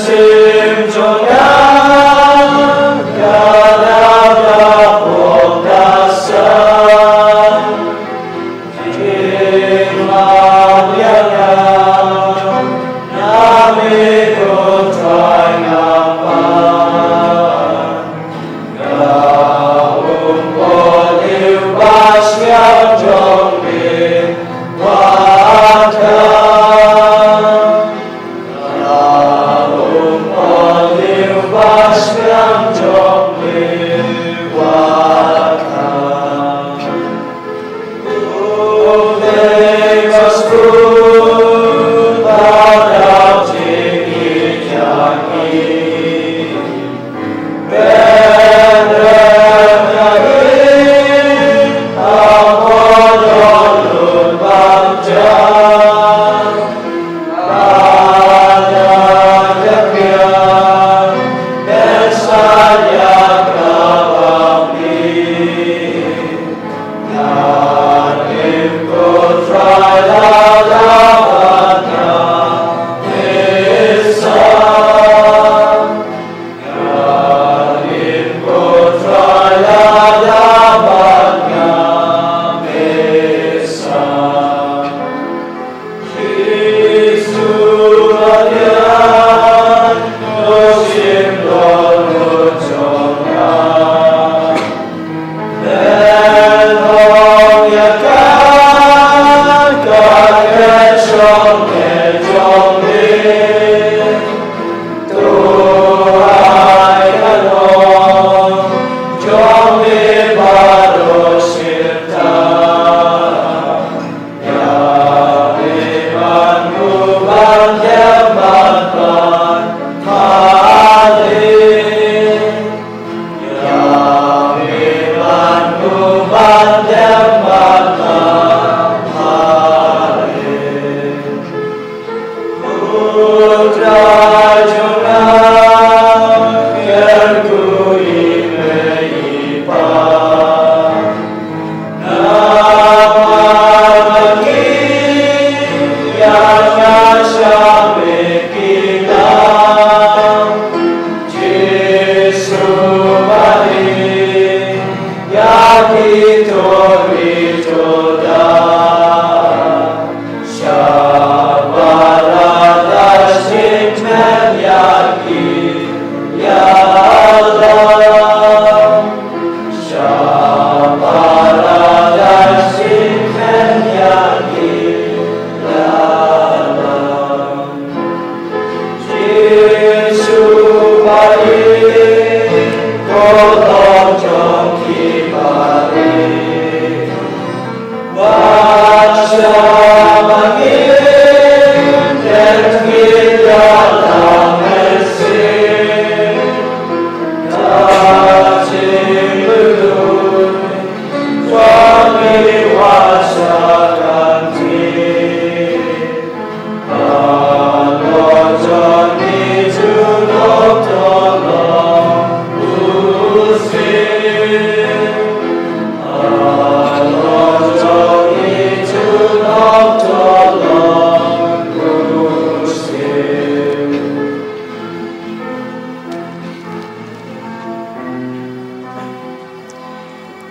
Sim, Joya.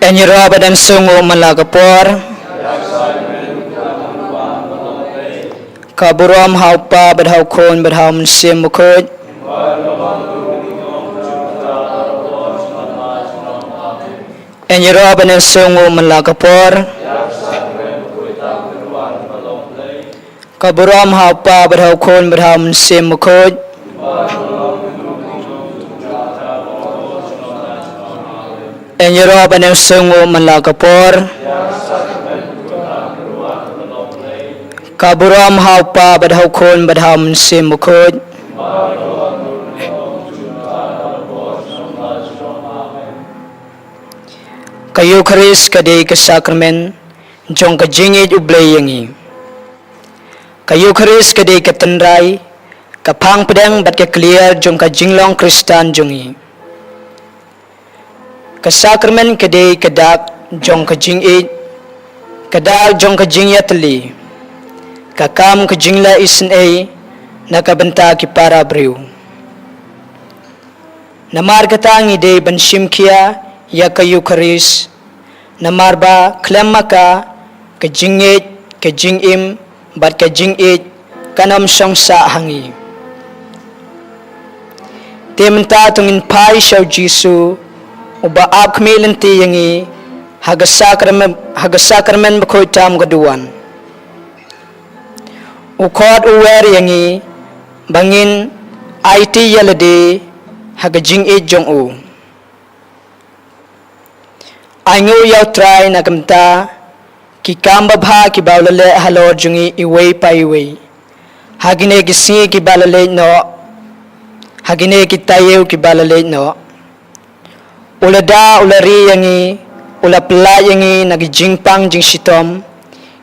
Enyero badan sungu malagapor kaburam haupa badhau khon badhau mensim mukhoj Enyero badan sungu malagapor kaburam haupa badhau khon badhau mensim mukhoj Enyero badan sungu malagapor kaburam haupa badhau khon badhau mensim mukhoj kayu kharis kadai ke sakramen jong ka jingit ublay yangi kayu kharis kadai ke tenrai ka phang pedang bat ke clear jong ka jinglong kristan jongi ka sakramen kadai kadak jong ka jingit kadal jong ka jingyatli ka kam ka jingla isin ay nakabenta ki para briu namar katangi de banshim kia ya kayu kharis namarba klemaka ka jingit ka jingim bat ka jingit kanam songsa hangi tementa tungin pai shaw jisu uba ab khmelanti yangi hagasakramen bakhoy tam gaduan ukhot uwer yangi bangin IT yalade hagajing e jong u aingu yaw try nakamta ki kamba bha ki bawlale halor jungi iway pa iway hagine ki si ki balale no hagine ki tayew ki balale no ulada ulari yangi ulapla yangi nagijing pang jing sitom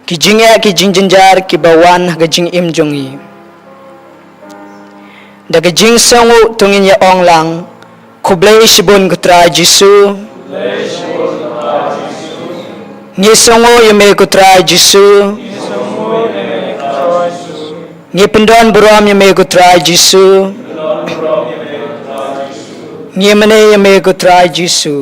ki jingya ki jingjinjar ki bawan hagajing im jongi daga jing songu tungin ya onglang kublay shibun kutra jisu ngi songu yame kutra jisu ngi pendon buram yame kutra jisu ngi mane yame kutra jisu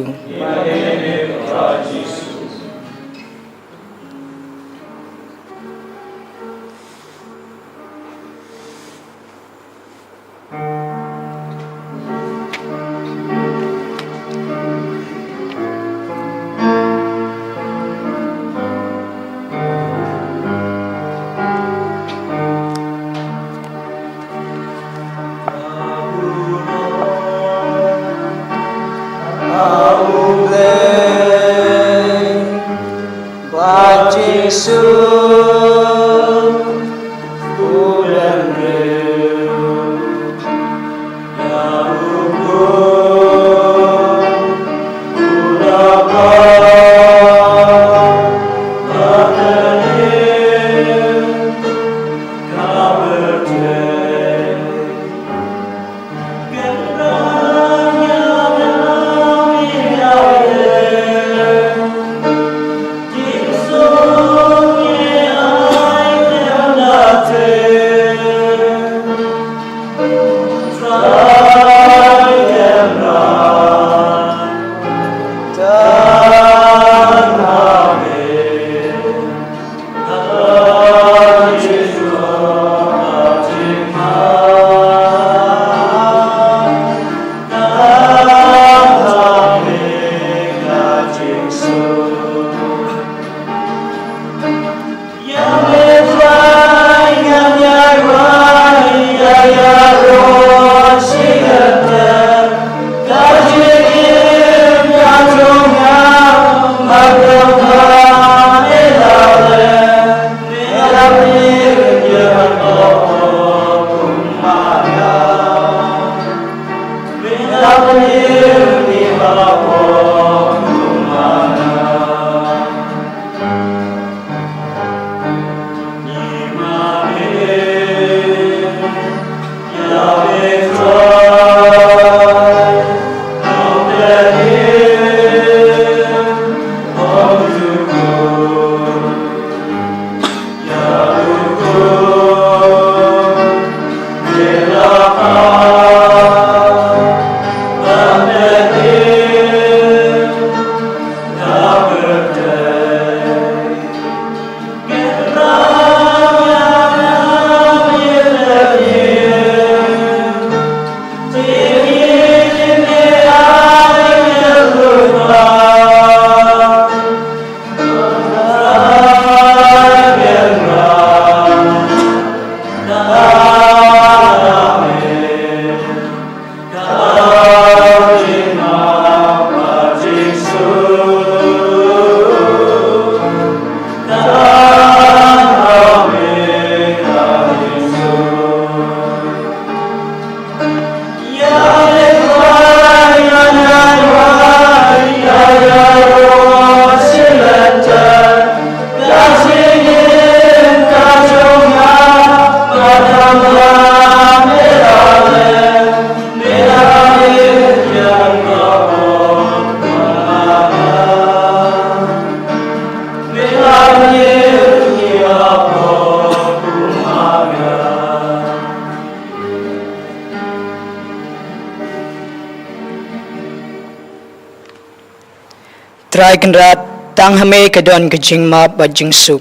Try kan rat tang hame ka don ka jing ma ba jing su.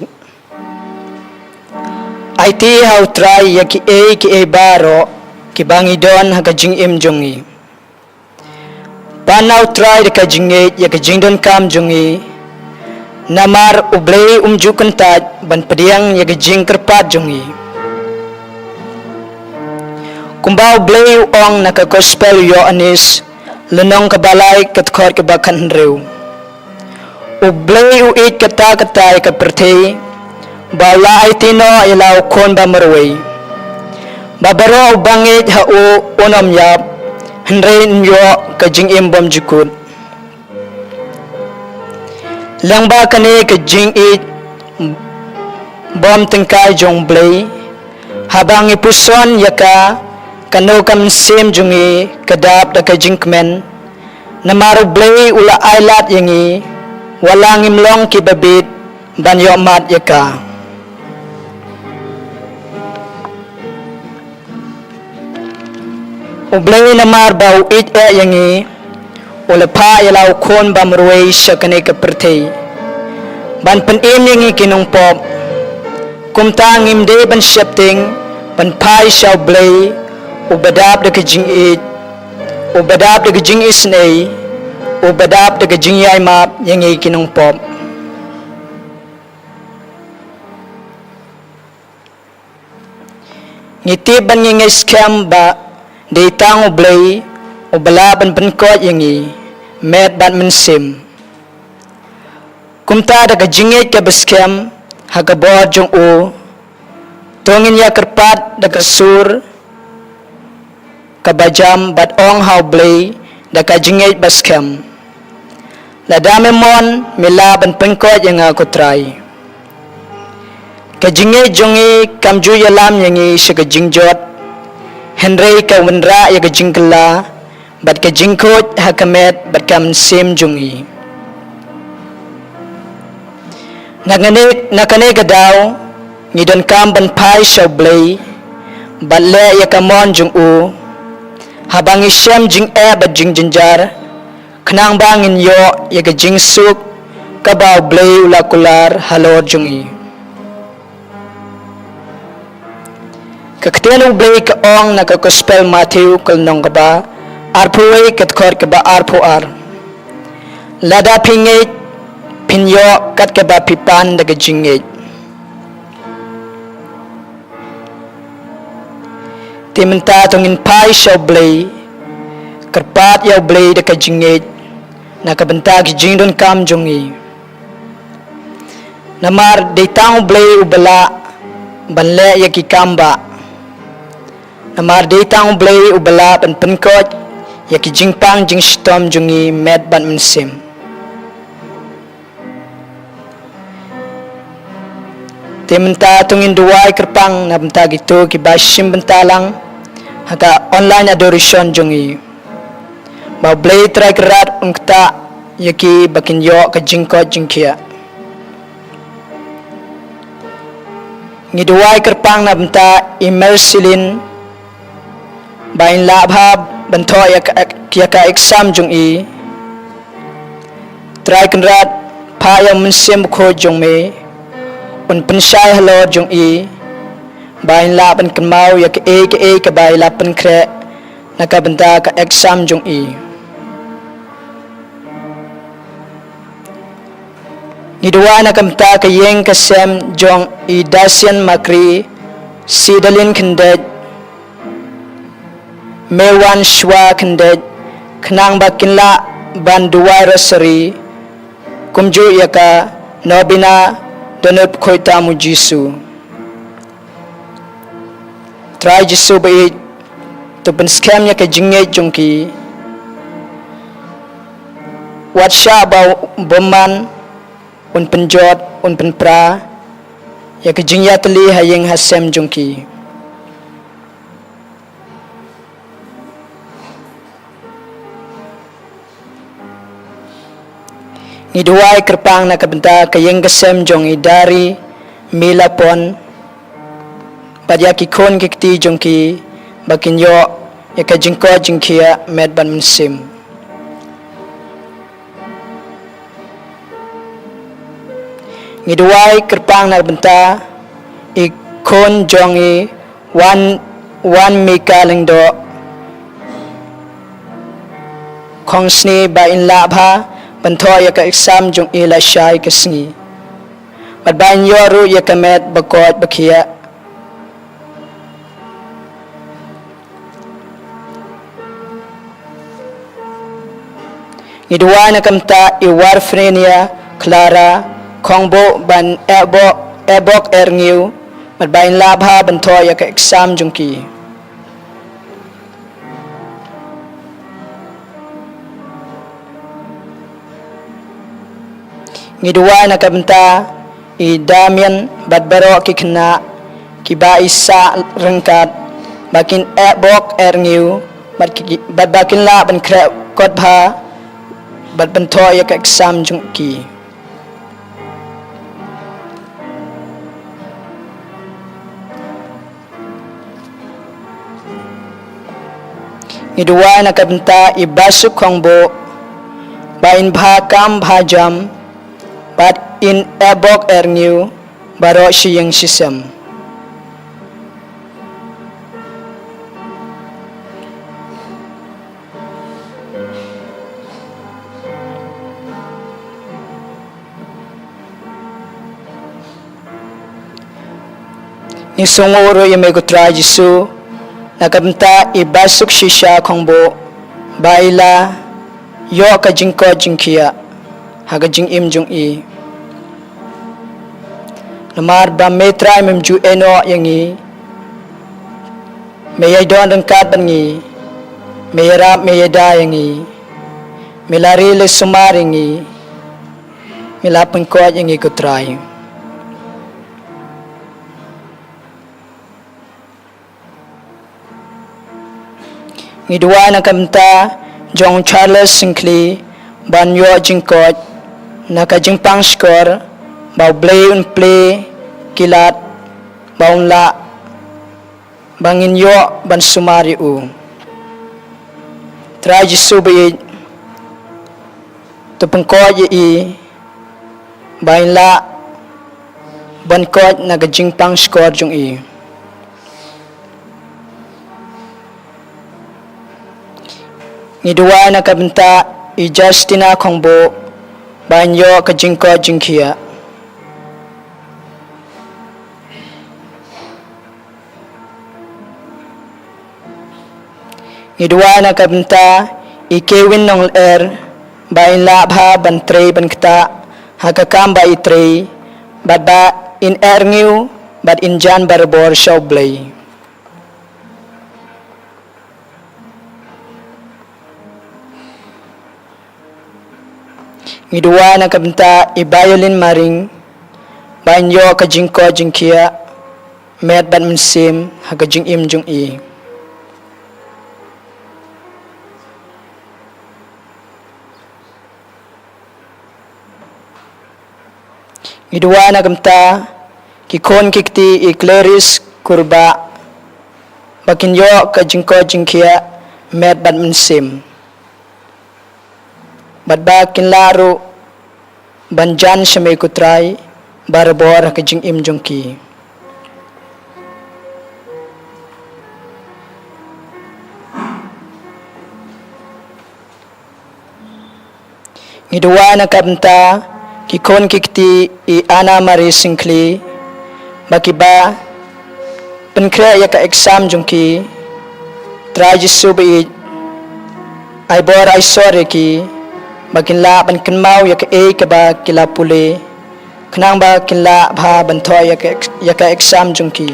IT how try ya ki e baro ki bangi don ha ka jing im jongi. Panau try de ka jing ya ka jing don kam jongi. Namar ublei umjukan taj ban pediang ya ka jing kerpat jongi. Kumbau ublei ong na ka gospel yo anis lenong ka balai kat khot ka bakan reu. Ublei uit kata ka perthei bawla aitino ilaw kon ba marway babaro bangit ha o onom yap henre nyo ka jing imbom jukut langba kane ka jing it bom tengkai jong blei habang ipuson yaka kano kam sem jungi kadap da ka jing kmen namaru blei ula ailat yangi walang imlong ki babit banyo mat yaka ublei namar bau it yangi ula pa yalaw kon bamruay sa kane ka pertay ban pen yangi kinong pop kumtang imde ban shepting ban pai shaw blei ubadap da kajing it ubadap da kajing isnay ubadap da kajing yay map yangi kinong pop ngiti ban ngi scam ba de tang ublei ubala ban penkot yangi met ban mensim kumta da kajing ka scam haga bod jong o tongin ya kerpat da kasur kabajam bat ong how blei da kajing ba scam la dame mon mila ban penkot yang aku try kajinge jongi kamju yalam yangi sa kajingjot henry ka wenra ya kajingkala bat kajingkot hakamet bat kam sim jongi nakane kadaw ngidon kam ban pai sa blei bat le ya kamon jong u habang isyam jing bat jing jinjar kenang bangin yo ya kajing suk kabaw blei ulakular halor jongi kaktian ublei ka ong na ka gospel Matthew kalnong ka ba arpuwe katkor ka ba arpu ar lada pingit pinyo kat ka ba pipan daga jingit timenta tongin pai shaw blei kerpat yaw blei daga jingit nakabenta ki jingdon kam jongi namar deitang blei ubala banle ya ki kamba namar deitang blei ubala ban penkot ya ki jingpang jing stom jungi med ban mensim tementa tungin duwai kerpang na benta gitu ki basim bentalang haka online adoration jungi ba blei try kerat ungta yaki bakin yo ka jingkot jingkia ngiduai kerpang na benta email silin bain labha banto ya ka exam jungi try kenrat pa yang mensim ko jong me un pensai halo jungi bain laban kemau ya ke ka bai lapan kre naka benta ka exam jungi Nidwa na kamta ka yeng kasem jong i dasian makri sidalin kandet mewan shwa kandet knang bakinla banduwai rosari kumju yaka nobina donop koita mu jisu try jisu bai to pen scam yaka jingge jongki wat sha ba boman un penjot un penpra ya kejingya teli hayeng hasem jongki ngiduai kerpang na kabenta kayeng kasem jong idari milapon padya ki kon kikti jongki bakinyo ya kajingko jingkia medban mensim Ngiduai kerpang na benta ikon jongi wan mika lengdo kongsni ba in labha bantho ya ka exam jong ila shai kasngi bat ban yoru ya kamet bakot bakia Ngiduai na kamta iwar frenia Clara Kongbo ban ebok erngiu mat bain labha bantho ya ka exam jungki Ngiduai na kamta i Damian bat baro kikna kiba isa rengkat bakin ebok erngiu bat bakin la ban kre kot bha bat bantho ya ka exam jungki Ngiduai na kabenta ibasuk kongbo bain bha kam bha jam bat in ebok erngiu baro siyang sisam Ni songoro yame gutra Jisu nakabenta ibasuk shisha kongbo baila yo ka jingko jingkia haga jing im jung i namar ba metra mem ju eno yangi meyai don rengkat bangi meyara meyada yangi melari le sumar yangi melapun ko yangi kutrai Ngiduai na kamta John Charles Sinclair ban yo jingkot naka jingpang skor bau play un play kilat baun la bangin yo ban sumari u traji subi to pengkot i bain la ban kot naka jingpang skor jung i Ngiduai na kabenta i Justina Kongbo banyo ka jingko jingkia Ngiduai na kabenta i Kevin nong bain labha ban trei ban kta hakakam ba i trei bat ba in ngiu bat in jan barbor shaw blay Ngiduai na kabenta i violin maring banyo ka jingko jingkia met ban mensim haga jing im jung i Ngiduai na kabenta kikon kikti i Clarice kurba bakin yo ka jingko jingkia met ban mensim Badba kinlaro banjan samay kutray barbor ka jing im jungki Ngiduai na kabenta kikon kikti i Anna Marie Sinclair bakiba penkre ya ka exam jungki traji subi ay bor ay sore ki Baginla ban kenmau ya ka ka ba kila pule kenang ba kinla bha ban tho ya ka exam jungki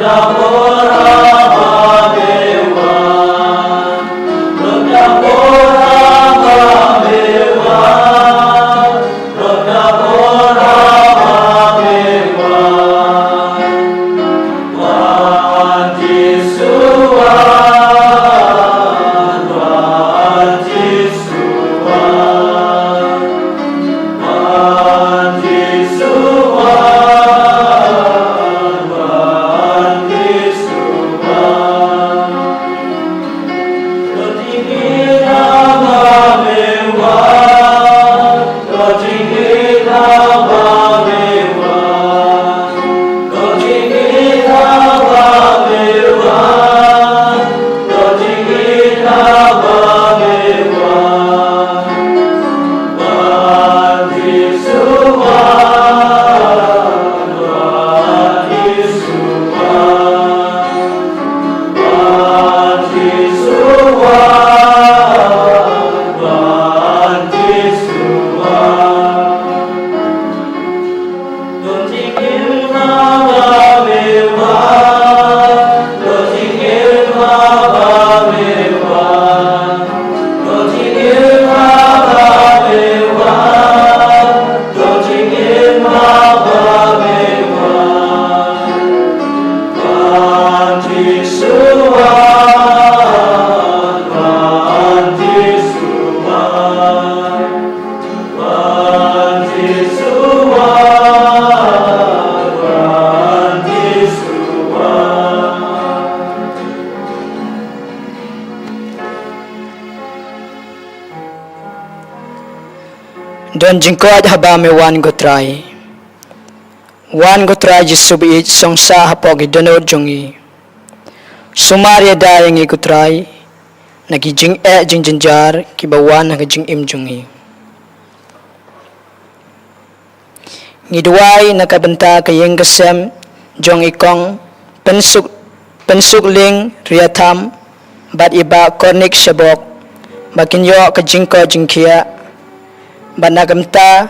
Amor don jingkot haba me wan gotrai jisubi songsa hapogi donod jongi sumaria dayangi gotrai nagi jing jing jinjar ki bawan nagi jing im jongi ngidwai nakabenta kayeng kasem jong ikong pensuk ling riatham bat iba kornik shabok bakin yo ka jingko jingkia banagamta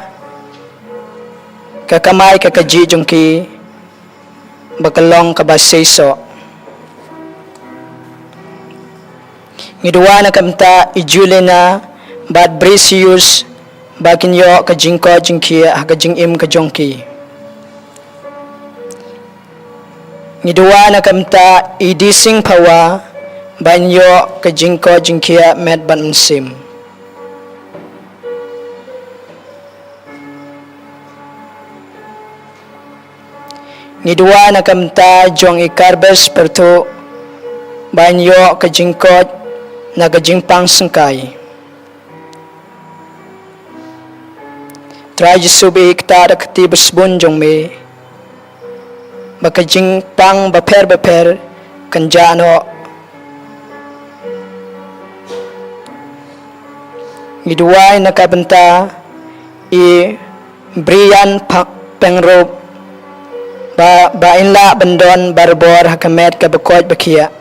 ka kamai ka kaji jongki bakalong ka basaiso ngidwa nakamta ijulena bat brisius bakin yo ka jingko jingkia ka jingim ka jongki ngidwa nakamta idising pawa banyo ka jingko jingkia met ban sim ngidwa nakamta jong ikarbes pertu banyo ka jingko na ka jingpang sengkai try jisubi ikta rakti besbun jong me baka jingpang baper kanjano ngidwai nakabenta I Brian Pengrop ba inla bandon barbor hakamet ka bakot bakia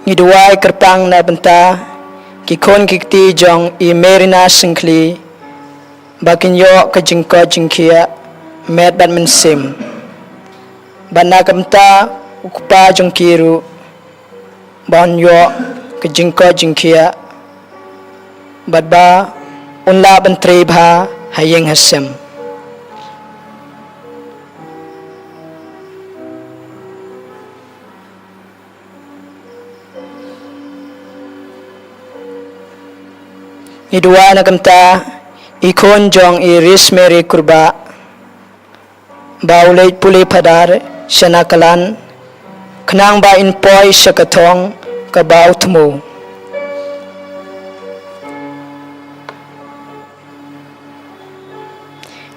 ngidwai kerpang na benta kikon kikti jong I merina singkli bakin yo ka jingko jingkia met ban sim banakamta ukpa jong kiru ban yo ka jingko jingkia badba unla ban trebha hayeng hasem idwa nakamta ikon jong I rismeri kurba baulay puli padar syanakalan kenang ba in poi syakatong kabau temu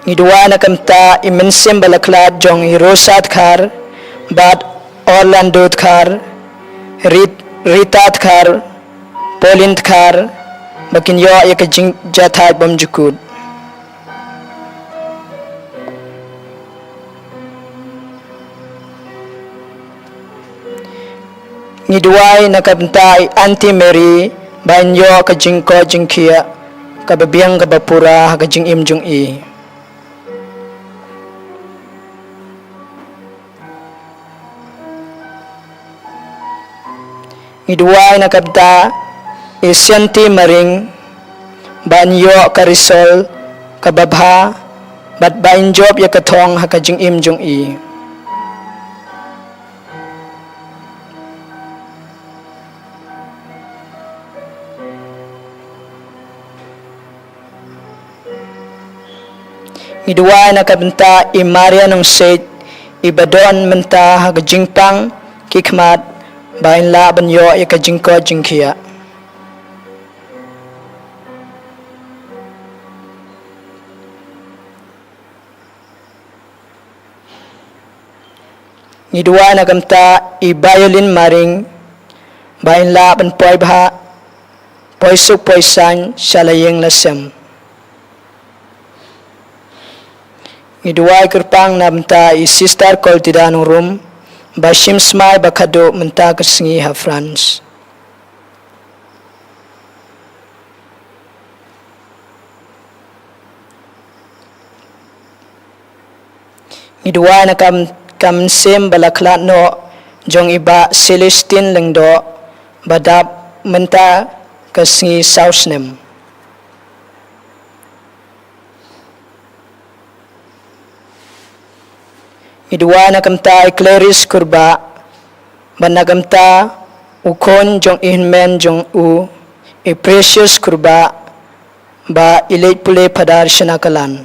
ngidwa nakamta imensim balaklat jong I rosat khar bat Orlando khar Ritat khar Polint khar bakin yo ka jing jathai bam jukut ngidwai nakabtai anti Mary banyo ka jingko jingkia ka babiang ka bapura ka jing im jung I ngidwai nakabta Isyanti maring banyo ka risol ka babha bat bain job ya kathong ha ka jing im jung I ngidwa nakabenta I Maria nong set ibadon menta ha ka jingpang kikmat bain la banyo ya ka jingko jingkia ngidwa nakamta I violin maring bain la ban poi bha poisuk poisan shalayeng lasem ngidwa kerpang namta I sister koltidanong room bashim smai bakado menta kasngi ha France ngidwa nakam sem balaklat no jong iba Celestine lengdo badap menta kasngi sausnem idwa nakamta Clarice kurba banagamta ukon jong inmen jong u precious kurba ba ilay pule padar syanakalan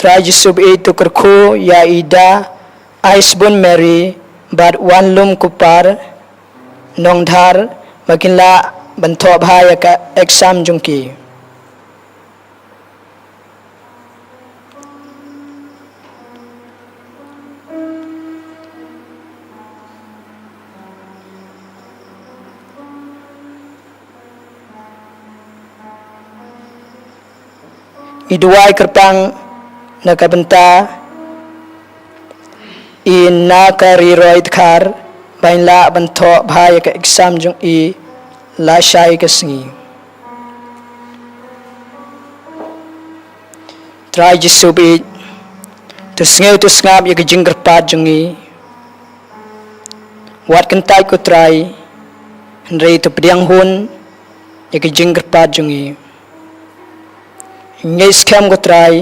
Try Jesub itu kerku ya ida Aisbun Mary bad wanlum kupar nongdhar makinla banthop haya ka exam jungki iduai kerpang nakabenta in nakari roid khar bainla banto bhai ka exam jung I la shai ka singi try jisubi to sngew to snap ya jing kerpat jung I wat kentai ko try henry to pediang hun ya jing kerpat jung I ngay scam ko try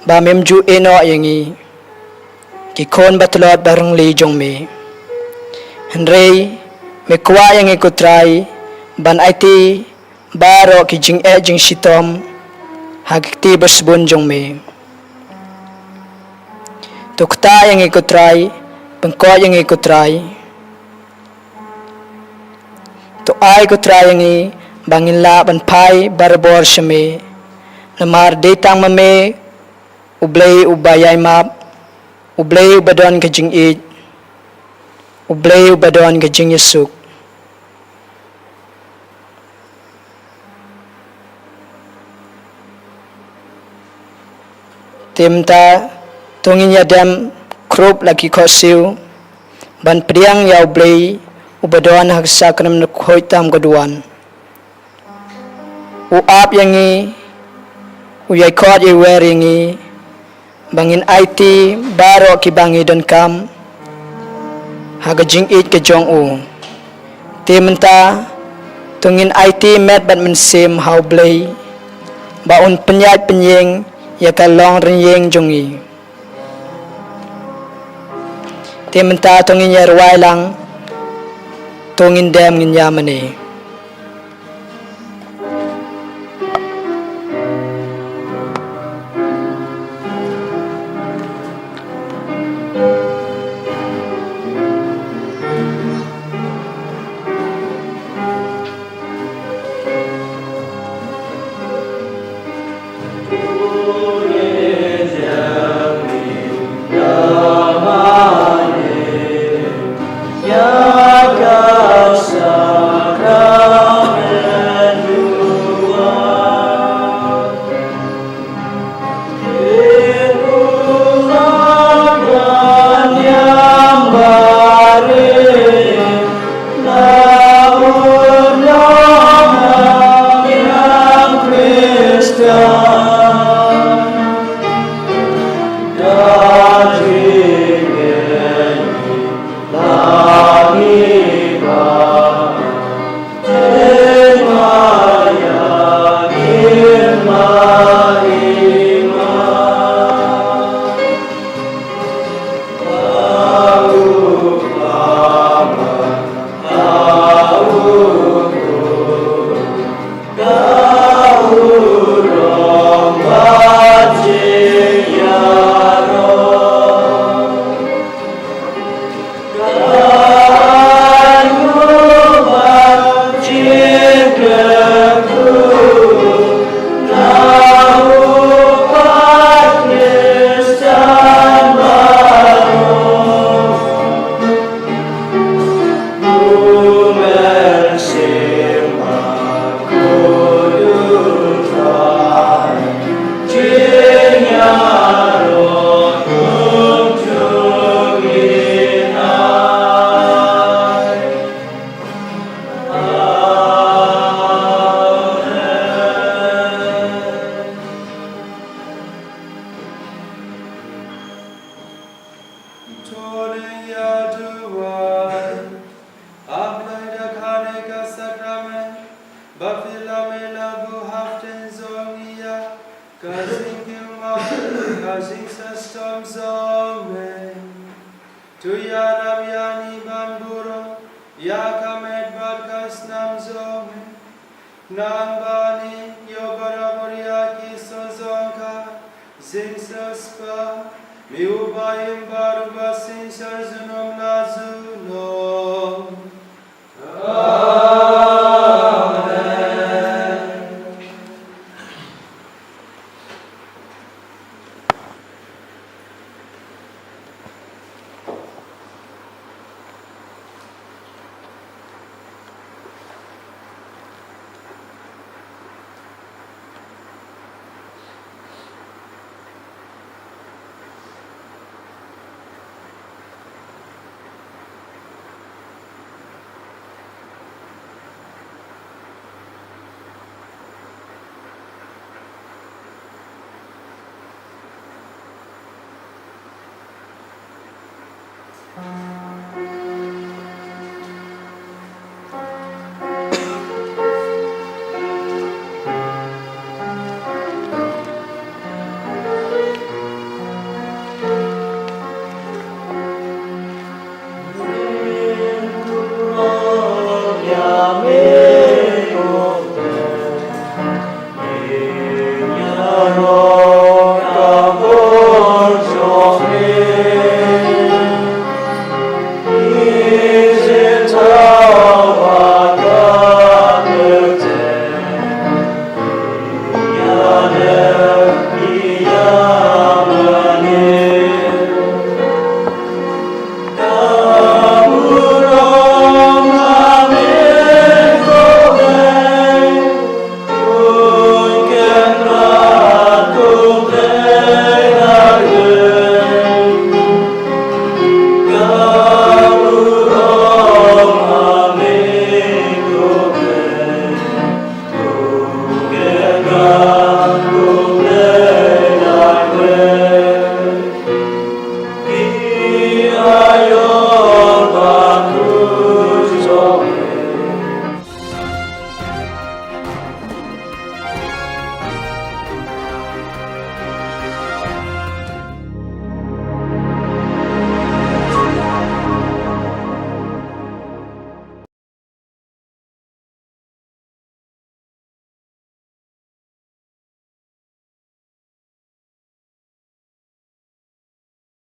ba memju eno yangi ki kon batlot barang li jong me henry me kwa yangi ko try ban IT baro ki jing jing shitom hagti basbun jong me to kta yangi ko try pangko yangi ko try to ai ko try yangi bangin la ban pai barbor shame namar datang mame ublay ubayay map ublay ubadon ka jing it ublay ubadon ka jing yusuk timta tungin yadam krup lagi kosiu ban priang ya ublay ubadon hagsa kanam nakhoy tam gaduan uap yangi uyay kod y weringi bangin IT baro ki bangi don kam haga jing it ke jong u timenta tungin IT met bat men sim how blay baun penyat penyeng ya ka long renyeng jongi timenta tungin ya ruai lang tungin dem ngin yamane Nambani yo baraboria ki sozonka zingsa Miuba imba